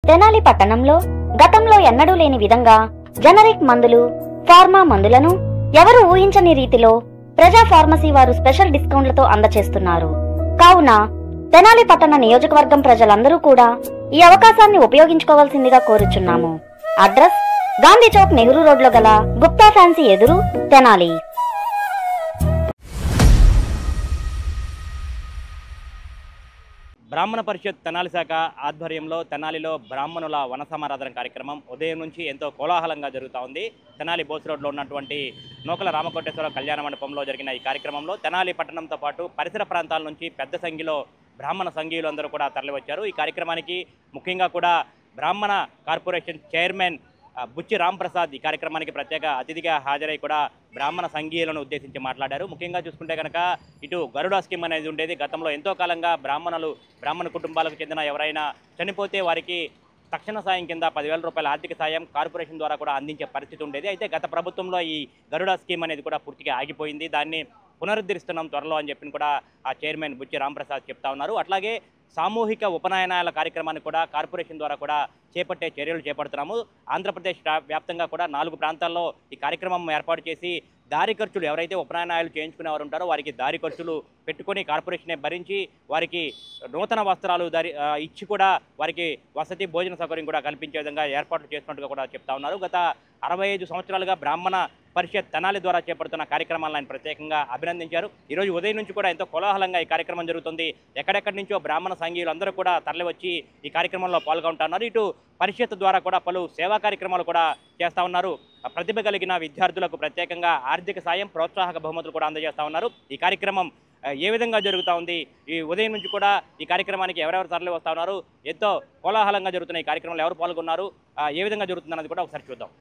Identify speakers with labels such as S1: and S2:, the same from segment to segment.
S1: తెనాలి పట్టణంలో గతంలో ఎన్నడూ లేని విధంగా జనరిక్ మందులు, ఫార్మా మందులను ఎవరు ఊహించని రీతిలో ప్రజా ఫార్మసీ వారు స్పెషల్ డిస్కౌంట్లతో అందచేస్తున్నారు. కావున తెనాలి పట్టణ నియోజకవర్గం ప్రజలందరూ కూడా ఈ అవకాశాన్ని ఉపయోగించుకోవాల్సిందిగా కోరుచున్నాము. అడ్రస్ గాంధీ చౌక్, నెహ్రూ రోడ్లో గల గుప్తా ఫ్యాన్సీ ఎదురు, తెనాలి.
S2: బ్రాహ్మణ పరిషత్ తెనాలి శాఖ ఆధ్వర్యంలో తెనాలిలో బ్రాహ్మణుల వన సమారాధన కార్యక్రమం ఉదయం నుంచి ఎంతో కోలాహలంగా జరుగుతూ ఉంది. తెనాలి బోస్ రోడ్లో ఉన్నటువంటి నూకల రామకోటేశ్వర కళ్యాణ మండపంలో జరిగిన ఈ కార్యక్రమంలో తెనాలి పట్టణంతో పాటు పరిసర ప్రాంతాల నుంచి పెద్ద సంఖ్యలో బ్రాహ్మణ సంఘీయులు అందరూ కూడా తరలివచ్చారు. ఈ కార్యక్రమానికి ముఖ్యంగా కూడా బ్రాహ్మణ కార్పొరేషన్ చైర్మన్ బుచ్చి రాంప్రసాద్ ఈ కార్యక్రమానికి ప్రత్యేక అతిథిగా హాజరై కూడా బ్రాహ్మణ సంఘీయులను ఉద్దేశించి మాట్లాడారు. ముఖ్యంగా చూసుకుంటే కనుక ఇటు గరుడ స్కీమ్ అనేది ఉండేది. గతంలో ఎంతో కాలంగా బ్రాహ్మణ కుటుంబాలకు చెందిన ఎవరైనా చనిపోతే వారికి తక్షణ సాయం కింద 10,000 రూపాయల ఆర్థిక సాయం కార్పొరేషన్ ద్వారా కూడా అందించే పరిస్థితి ఉండేది. అయితే గత ప్రభుత్వంలో ఈ గరుడ స్కీమ్ అనేది కూడా పూర్తిగా ఆగిపోయింది. దాన్ని పునరుద్ధరిస్తున్నాం త్వరలో అని చెప్పి కూడా ఆ చైర్మన్ బుచ్చి రాంప్రసాద్ చెప్తా ఉన్నారు. అట్లాగే సామూహిక ఉపనయనాల కార్యక్రమాన్ని కూడా కార్పొరేషన్ ద్వారా కూడా చేపట్టే చర్యలు చేపడుతున్నాము. ఆంధ్రప్రదేశ్ వ్యాప్తంగా కూడా 4 ప్రాంతాల్లో ఈ కార్యక్రమం ఏర్పాటు చేసి దారి ఖర్చులు ఎవరైతే ఉపనయనాలు చేయించుకునేవారు ఉంటారో వారికి దారి ఖర్చులు పెట్టుకొని కార్పొరేషనే భరించి వారికి నూతన వస్త్రాలు ఇచ్చి కూడా వారికి వసతి భోజన సౌకర్యం కూడా కల్పించే విధంగా ఏర్పాట్లు చేస్తున్నట్టుగా కూడా చెప్తా ఉన్నారు. గత 65 సంవత్సరాలుగా బ్రాహ్మణ పరిషత్ తెనాలి ద్వారా చేపడుతున్న కార్యక్రమాలను ఆయన ప్రత్యేకంగా అభినందించారు. ఈరోజు ఉదయం నుంచి కూడా ఎంతో కోలాహలంగా ఈ కార్యక్రమం జరుగుతుంది. ఎక్కడెక్కడి నుంచో బ్రాహ్మణ సంఘీయులు అందరూ కూడా తరలివచ్చి ఈ కార్యక్రమంలో పాల్గొంటున్నారు. ఇటు పరిషత్ ద్వారా కూడా పలు సేవా కార్యక్రమాలు కూడా చేస్తూ ఉన్నారు. ప్రతిభ కలిగిన విద్యార్థులకు ప్రత్యేకంగా ఆర్థిక సాయం, ప్రోత్సాహక బహుమతులు కూడా అందజేస్తూ ఉన్నారు. ఈ కార్యక్రమం ఏ విధంగా జరుగుతూ ఉంది, ఈ ఉదయం నుంచి కూడా ఈ కార్యక్రమానికి ఎవరెవరు తరలి వస్తూ ఉన్నారు, ఎంతో కోలాహలంగా జరుగుతున్న ఈ కార్యక్రమంలో ఎవరు పాల్గొన్నారు, ఏ విధంగా జరుగుతుందన్నది కూడా ఒకసారి చూద్దాం.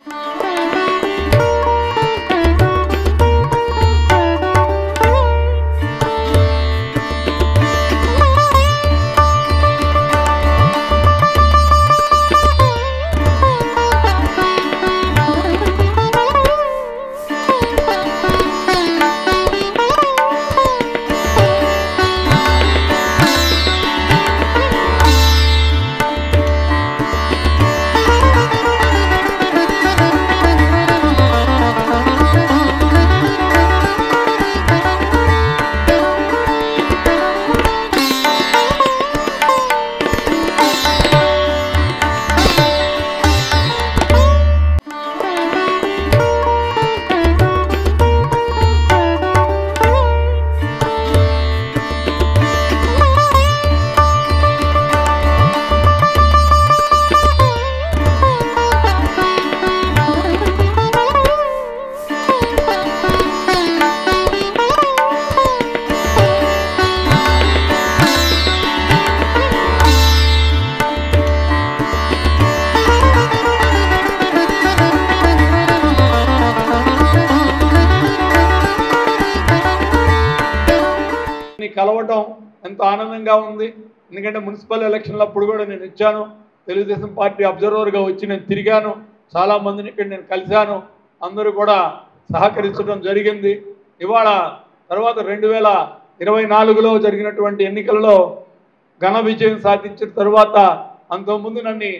S3: కలవటం ఎంతో ఆనందంగా ఉంది. ఎందుకంటే మున్సిపల్ ఎలక్షన్లు అప్పుడు కూడా నేను ఇచ్చాను, తెలుగుదేశం పార్టీ అబ్జర్వర్గా వచ్చి నేను తిరిగాను, చాలామందిని ఇక్కడ నేను కలిశాను, అందరూ కూడా సహకరించడం జరిగింది. ఇవాళ తర్వాత 2024లో జరిగినటువంటి ఎన్నికల్లో ఘన విజయం సాధించిన తర్వాత అంతకుముందు నన్ను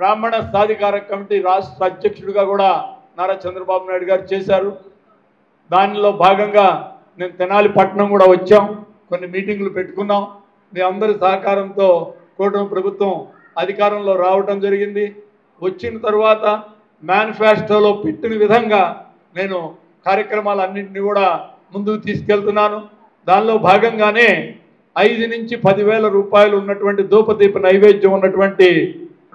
S3: బ్రాహ్మణ సాధికార కమిటీ రాష్ట్ర అధ్యక్షుడిగా కూడా నారా చంద్రబాబు నాయుడు గారు చేశారు. దానిలో భాగంగా నేను తెనాలి పట్టణం కూడా వచ్చాం, కొన్ని మీటింగులు పెట్టుకున్నాం. మీ అందరి సహకారంతో కూటమి ప్రభుత్వం అధికారంలో రావటం జరిగింది. వచ్చిన తర్వాత మేనిఫెస్టోలో పెట్టిన విధంగా నేను కార్యక్రమాలన్నింటినీ కూడా ముందుకు తీసుకెళ్తున్నాను. దానిలో భాగంగానే 5 నుంచి 10,000 రూపాయలు ఉన్నటువంటి ధూపదీప నైవేద్యం ఉన్నటువంటి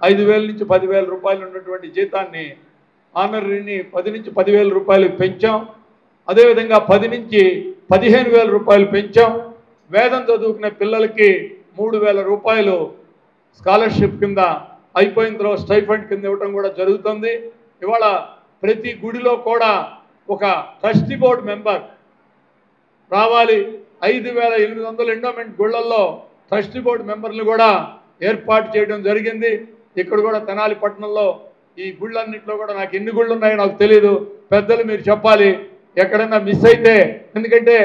S3: 5,000 నుంచి 10,000 రూపాయలు ఉన్నటువంటి జీతాన్ని ఆనరీని 10 నుంచి 10,000 రూపాయలు పెంచాం. అదేవిధంగా 10 నుంచి 15,000 రూపాయలు పెంచాం. వేదం చదువుకునే పిల్లలకి 3,000 రూపాయలు స్కాలర్షిప్ కింద అయిపోయిన తర్వాత స్టైఫండ్ కింద ఇవ్వటం కూడా జరుగుతుంది. ఇవాళ ప్రతి గుడిలో కూడా ఒక ట్రస్టీ బోర్డు మెంబర్ రావాలి. 5,800 ఎండోమెంట్ గుళ్ళల్లో ట్రస్టీ బోర్డు మెంబర్లు కూడా ఏర్పాటు చేయడం జరిగింది. ఇక్కడ కూడా తెనాలి పట్టణంలో ఈ గుళ్ళన్నింటిలో కూడా నాకు ఎన్ని గుళ్ళు ఉన్నాయో నాకు తెలియదు, పెద్దలు మీరు చెప్పాలి ఎక్కడైనా మిస్ అయితే. ఎందుకంటే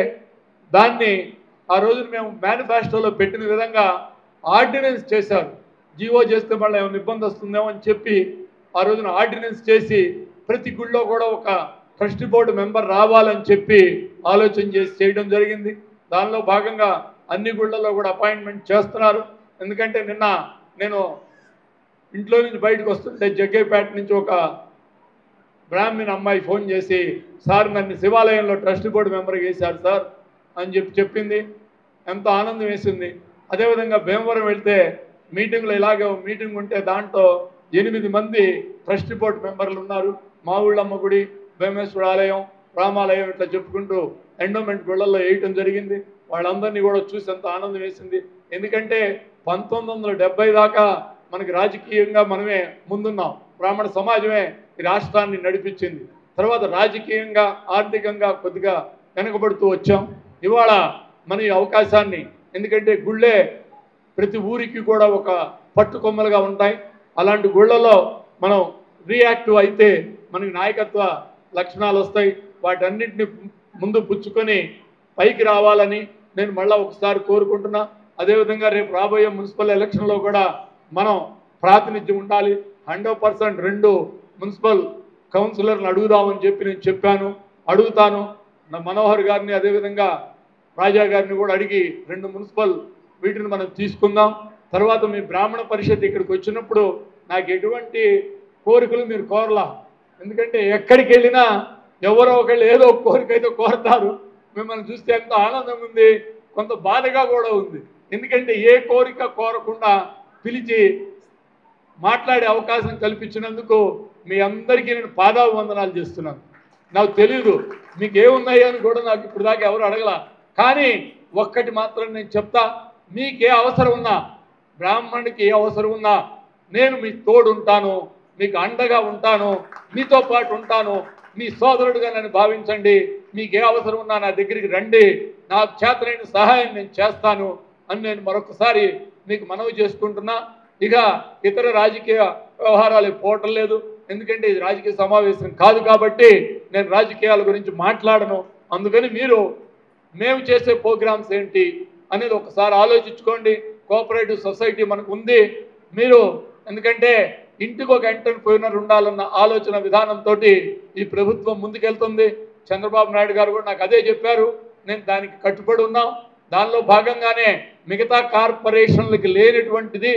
S3: దాన్ని ఆ రోజున మేము మేనిఫెస్టోలో పెట్టిన విధంగా ఆర్డినెన్స్ చేశారు. జీవో చేస్తే మళ్ళీ ఏమైనా ఇబ్బంది వస్తుందేమో అని చెప్పి ఆ రోజున ఆర్డినెన్స్ చేసి ప్రతి గుళ్ళో కూడా ఒక ట్రస్ట్ బోర్డు మెంబర్ రావాలని చెప్పి ఆలోచన చేసి చేయడం జరిగింది. దానిలో భాగంగా అన్ని గుళ్ళల్లో కూడా అపాయింట్మెంట్ చేస్తున్నారు. ఎందుకంటే నిన్న నేను ఇంట్లో నుంచి బయటకు వస్తుంటే జగ్గేపేట నుంచి ఒక బ్రాహ్మణ అమ్మాయి ఫోన్ చేసి, సార్ నన్ను శివాలయంలో ట్రస్ట్ బోర్డు మెంబర్గా వేశారు సార్ అని చెప్పింది. ఎంతో ఆనందం వేసింది. అదేవిధంగా భీమవరం వెళ్తే మీటింగ్లో ఇలాగే మీటింగ్ ఉంటే దాంట్లో 8 మంది ట్రస్ట్ బోర్డు మెంబర్లు ఉన్నారు. మా ఊళ్ళమ్మ గుడి, భీమేశ్వర ఆలయం, రామాలయం ఇట్లా చెప్పుకుంటూ ఎండోమెంట్ గుళ్ళల్లో వేయటం జరిగింది. వాళ్ళందరినీ కూడా చూసి ఎంత ఆనందం వేసింది. ఎందుకంటే 1970 దాకా మనకి రాజకీయంగా మనమే ముందున్నాం. బ్రాహ్మణ సమాజమే ఈ రాష్ట్రాన్ని నడిపించింది. తర్వాత రాజకీయంగా ఆర్థికంగా కొద్దిగా వెనకబడుతూ వచ్చాం. ఇవాళ మన ఈ అవకాశాన్ని, ఎందుకంటే గుళ్ళే ప్రతి ఊరికి కూడా ఒక పట్టుకొమ్మలుగా ఉంటాయి. అలాంటి గుళ్ళలో మనం రియాక్టివ్ అయితే మనకి నాయకత్వ లక్షణాలు వస్తాయి. వాటన్నిటిని ముందు పుచ్చుకొని పైకి రావాలని నేను మళ్ళీ ఒకసారి కోరుకుంటున్నా. అదేవిధంగా రేపు రాబోయే మున్సిపల్ ఎలక్షన్లో కూడా మనం ప్రాతినిధ్యం ఉండాలి. 100% 2 మున్సిపల్ కౌన్సిలర్ని అడుగుదామని చెప్పి నేను చెప్పాను, అడుగుతాను. నా మనోహర్ గారిని అదేవిధంగా రాజా గారిని కూడా అడిగి 2 మున్సిపల్ వీటిని మనం తీసుకుందాం. తర్వాత మీ బ్రాహ్మణ పరిషత్ ఇక్కడికి వచ్చినప్పుడు నాకు ఎటువంటి కోరికలు మీరు కోరలా. ఎందుకంటే ఎక్కడికి వెళ్ళినా ఎవరో ఒకళ్ళు ఏదో ఒక కోరిక అయితే కోరతారు. మిమ్మల్ని చూస్తే ఎంతో ఆనందం ఉంది, కొంత బాధగా కూడా ఉంది. ఎందుకంటే ఏ కోరిక కోరకుండా పిలిచి మాట్లాడే అవకాశం కల్పించినందుకు మీ అందరికీ నేను పాదాభివందనాలు చేస్తున్నాను. నాకు తెలియదు మీకు ఏమున్నాయి అని కూడా నాకు ఇప్పుడు దాకా ఎవరు అడగల. కానీ ఒక్కటి మాత్రం నేను చెప్తా, మీకే అవసరం ఉన్నా, బ్రాహ్మణుడికి ఏ అవసరం ఉన్నా నేను మీ తోడు ఉంటాను, మీకు అండగా ఉంటాను, మీతో పాటు ఉంటాను. మీ సోదరుడుగా నన్ను భావించండి. మీకు ఏ అవసరం ఉన్నా నా దగ్గరికి రండి, నాకు చేతనైన సహాయం నేను చేస్తాను అని నేను మరొకసారి మీకు మనవి చేసుకుంటున్నా. ఇక ఇతర రాజకీయ వ్యవహారాలు పోవటం లేదు. ఎందుకంటే ఇది రాజకీయ సమావేశం కాదు కాబట్టి నేను రాజకీయాల గురించి మాట్లాడను. అందుకని మీరు మేము చేసే ప్రోగ్రామ్స్ ఏంటి అనేది ఒకసారి ఆలోచించుకోండి. కోఆపరేటివ్ సొసైటీ మనకు ఉంది. మీరు ఎందుకంటే ఇంటికి ఒక ఎంటర్‌ప్రెన్యూర్ ఉండాలన్న ఆలోచన విధానంతో ఈ ప్రభుత్వం ముందుకెళ్తుంది. చంద్రబాబు నాయుడు గారు కూడా నాకు అదే చెప్పారు. నేను దానికి కట్టుబడి ఉన్నాం. దానిలో భాగంగానే మిగతా కార్పొరేషన్లకి లేనటువంటిది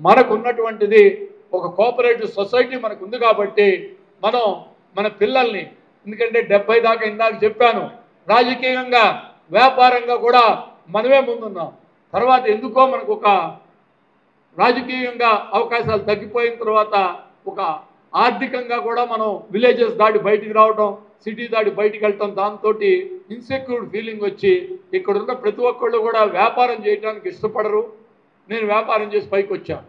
S3: మనకు ఉన్నటువంటిది ఒక కోఆపరేటివ్ సొసైటీ మనకు ఉంది కాబట్టి మనం మన పిల్లల్ని, ఎందుకంటే 70 దాకా ఇందాక చెప్పాను, రాజకీయంగా వ్యాపారంగా కూడా మనమే ముందున్నాం. తర్వాత ఎందుకో మనకు ఒక రాజకీయంగా అవకాశాలు తగ్గిపోయిన తర్వాత ఒక ఆర్థికంగా కూడా మనం విలేజెస్ దాటి బయటికి రావడం, సిటీ దాటి బయటికి వెళ్ళటం, దాంతో ఇన్సెక్యూర్డ్ ఫీలింగ్ వచ్చి ఇక్కడ ఉన్న ప్రతి ఒక్కళ్ళు కూడా వ్యాపారం చేయడానికి ఇష్టపడరు. నేను వ్యాపారం చేసి పైకి వచ్చాను,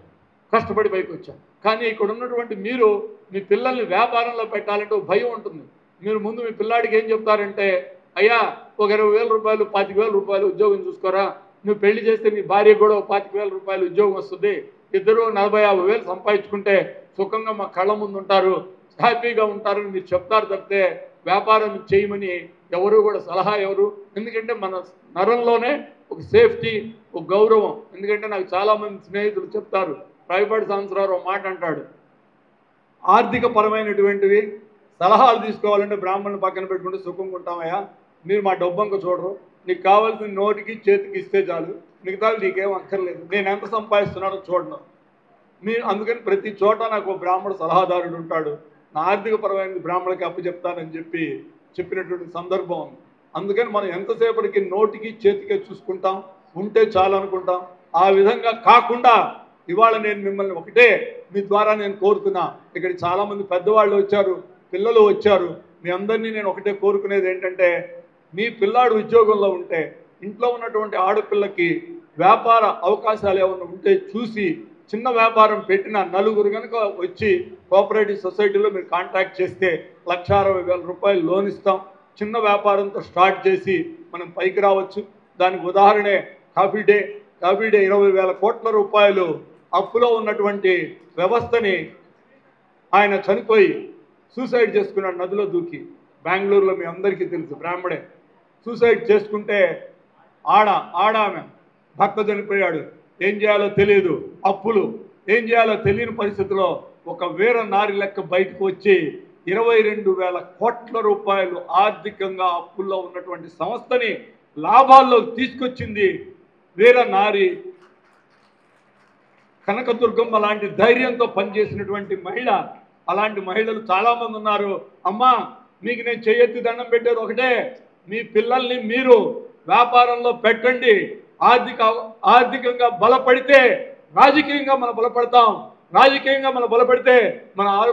S3: కష్టపడి పైకి వచ్చాను. కానీ ఇక్కడ ఉన్నటువంటి మీరు మీ పిల్లల్ని వ్యాపారంలో పెట్టాలంటే భయం ఉంటుంది. మీరు ముందు మీ పిల్లాడికి ఏం చెప్తారంటే, అయ్యా ఒక 20,000 రూపాయలు 25,000 రూపాయలు ఉద్యోగం చూసుకోరా, నువ్వు పెళ్లి చేస్తే నీ భార్య కూడా 25,000 రూపాయలు ఉద్యోగం వస్తుంది, ఇద్దరు 40,000-50,000 సంపాదించుకుంటే సుఖంగా మా కళ్ళ ముందు ఉంటారు, హ్యాపీగా ఉంటారని మీరు చెప్తారు తప్పితే వ్యాపారం చేయమని ఎవరు కూడా సలహా ఎవరు. ఎందుకంటే మన నరంలోనే ఒక సేఫ్టీ, ఒక గౌరవం. ఎందుకంటే నాకు చాలామంది స్నేహితులు చెప్తారు, రాయపాటి సంవత్సరాలు మాట అంటాడు, ఆర్థిక పరమైనటువంటివి సలహాలు తీసుకోవాలంటే బ్రాహ్మణుని పక్కన పెట్టుకుంటే సుఖంగా ఉంటామయ్యా, మీరు మా డబ్బంక చూడరు, నీకు కావాల్సిన నోటికి చేతికి ఇస్తే చాలు, మిగతా నీకేం అక్కర్లేదు, నేను ఎంత సంపాదిస్తున్నాడో చూడను. అందుకని ప్రతి చోట నాకు ఒక బ్రాహ్మణ సలహాదారుడు ఉంటాడు, నా ఆర్థిక పరమైన బ్రాహ్మణులకి అప్పచెప్తానని చెప్పినటువంటి సందర్భం ఉంది. అందుకని మనం ఎంతసేపటికి నోటికి చేతికే చూసుకుంటాం, ఉంటే చాలు అనుకుంటాం. ఆ విధంగా కాకుండా ఇవాళ నేను మిమ్మల్ని ఒకటే మీ ద్వారా నేను కోరుతున్నా, ఇక్కడ చాలామంది పెద్దవాళ్ళు వచ్చారు, పిల్లలు వచ్చారు, మీ అందరినీ నేను ఒకటే కోరుకునేది ఏంటంటే, మీ పిల్లాడు ఉద్యోగంలో ఉంటే ఇంట్లో ఉన్నటువంటి ఆడపిల్లకి వ్యాపార అవకాశాలు ఏమైనా ఉంటే చూసి చిన్న వ్యాపారం పెట్టిన నలుగురు కనుక వచ్చి కోఆపరేటివ్ సొసైటీలో మీరు కాంటాక్ట్ చేస్తే 1,60,000 రూపాయలు లోన్ ఇస్తాం. చిన్న వ్యాపారంతో స్టార్ట్ చేసి మనం పైకి రావచ్చు. దానికి ఉదాహరణే కాఫీ డే 20,000 కోట్ల రూపాయలు అప్పులో ఉన్నటువంటి వ్యవస్థని ఆయన చనిపోయి సూసైడ్ చేసుకున్నాడు నదిలో దూకి. బెంగళూరులో మీ అందరికీ తెలుసు, బ్రాహ్మడే సూసైడ్ చేసుకుంటే ఆమె భర్త చనిపోయాడు, ఏం చేయాలో తెలియదు, అప్పులు ఏం చేయాలో తెలియని పరిస్థితిలో ఒక వీర నారి లెక్క బయటకు వచ్చి 22,000 కోట్ల రూపాయలు ఆర్థికంగా అప్పుల్లో ఉన్నటువంటి సంస్థని లాభాల్లోకి తీసుకొచ్చింది వీర నారి కనకదుర్గమ్మ లాంటి ధైర్యంతో పనిచేసినటువంటి మహిళ. అలాంటి మహిళలు చాలామంది ఉన్నారు. అమ్మా, మీకు నేను చేయెత్తి దండం పెట్టేది ఒకటే, మీ పిల్లల్ని మీరు వ్యాపారంలో పెట్టండి. ఆర్థికంగా బలపడితే రాజకీయంగా మనం బలపడతాం. రాజకీయంగా మనం బలపడితే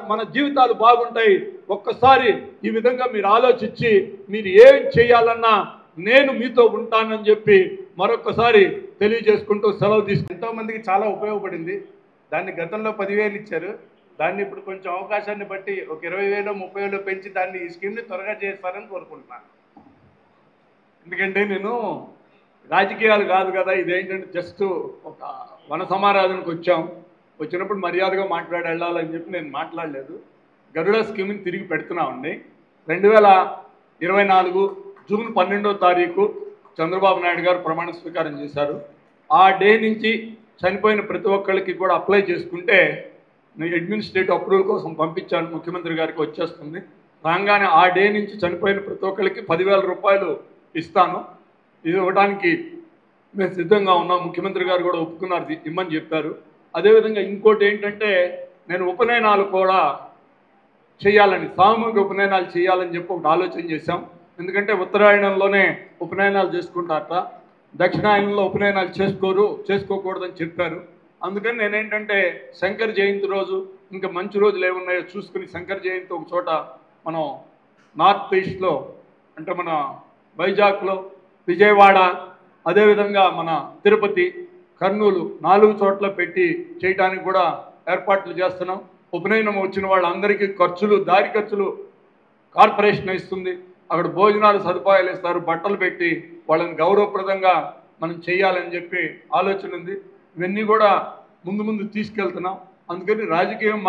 S3: మన జీవితాలు బాగుంటాయి. ఒక్కసారి ఈ విధంగా మీరు ఆలోచించి మీరు ఏం చేయాలన్నా నేను మీతో ఉంటానని చెప్పి మరొకసారి తెలియజేసుకుంటూ సెలవు తీసుకుంటాం.
S4: ఎంతోమందికి చాలా ఉపయోగపడింది. దాన్ని గతంలో 10,000 ఇచ్చారు. దాన్ని ఇప్పుడు కొంచెం అవకాశాన్ని బట్టి ఒక 20,000 30,000 పెంచి దాన్ని ఈ స్కీమ్ని త్వరగా చేస్తారని కోరుకుంటున్నాను.
S3: ఎందుకంటే నేను రాజకీయాలు కాదు కదా, ఇదేంటంటే జస్ట్ ఒక వన సమారాధనకు వచ్చినప్పుడు మర్యాదగా మాట్లాడి వెళ్ళాలని చెప్పి నేను మాట్లాడలేదు. గరుడ స్కీమ్ని తిరిగి పెడుతున్నామండి. 2024 జూన్ 12వ తారీఖు చంద్రబాబు నాయుడు గారు ప్రమాణ స్వీకారం చేశారు. ఆ డే నుంచి చనిపోయిన ప్రతి ఒక్కరికి కూడా అప్లై చేసుకుంటే నేను అడ్మినిస్ట్రేటివ్ అప్రూవల్ కోసం పంపించాను, ముఖ్యమంత్రి గారికి వచ్చేస్తుంది. రాగానే ఆ డే నుంచి చనిపోయిన ప్రతి ఒక్కరికి 10,000 రూపాయలు ఇస్తాను. ఇది ఇవ్వడానికి మేము సిద్ధంగా ఉన్నాం. ముఖ్యమంత్రి గారు కూడా ఒప్పుకున్నారు, ఇమ్మని చెప్పారు. అదేవిధంగా ఇంకోటి ఏంటంటే నేను ఉపనయనాలు కూడా చేయాలని, సామూహిక ఉపనయనాలు చేయాలని చెప్పి ఒకటి ఆలోచన చేశాం. ఎందుకంటే ఉత్తరాయణంలోనే ఉపనయనాలు చేసుకుంటారట, దక్షిణాయనంలో ఉపనయనాలు చేసుకోకూడదని చెప్పారు. అందుకని నేనేంటంటే శంకర జయంతి రోజు ఇంకా మంచి రోజులు ఏమున్నాయో చూసుకుని శంకర జయంతి ఒక చోట మనం నార్త్ ఈస్ట్లో అంటే మన వైజాగ్లో, విజయవాడ, అదేవిధంగా మన తిరుపతి, కర్నూలు 4 చోట్ల పెట్టి చేయడానికి కూడా ఏర్పాట్లు చేస్తున్నాం. ఉపనయనం వచ్చిన వాళ్ళందరికీ దారి ఖర్చులు కార్పొరేషన్ ఇస్తుంది. అక్కడ భోజనాలు సదుపాయాలు ఇస్తారు, బట్టలు పెట్టి వాళ్ళని గౌరవప్రదంగా మనం చేయాలని చెప్పి ఆలోచన ఉంది. ఇవన్నీ కూడా ముందు తీసుకెళ్తున్నాం. అందుకని రాజకీయం